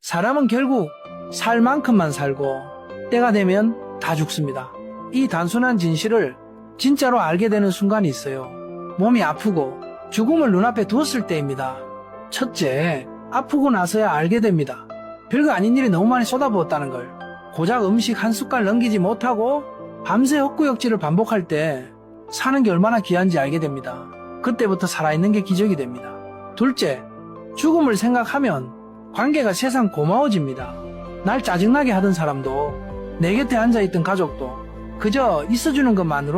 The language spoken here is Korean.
사람은 결국 살 만큼만 살고 때가 되면 다 죽습니다. 이 단순한 진실을 진짜로 알게 되는 순간이 있어요. 몸이 아프고 죽음을 눈앞에 두었을 때입니다. 첫째, 아프고 나서야 알게 됩니다. 별거 아닌 일이 너무 많이 쏟아부었다는 걸. 고작 음식 한 숟갈 넘기지 못하고 밤새 헛구역질을 반복할 때 사는 게 얼마나 귀한지 알게 됩니다. 그때부터 살아있는 게 기적이 됩니다. 둘째, 죽음을 생각하면 관계가 세상 고마워집니다. 날 짜증나게 하던 사람도 내 곁에 앉아있던 가족도 그저 있어주는 것만으로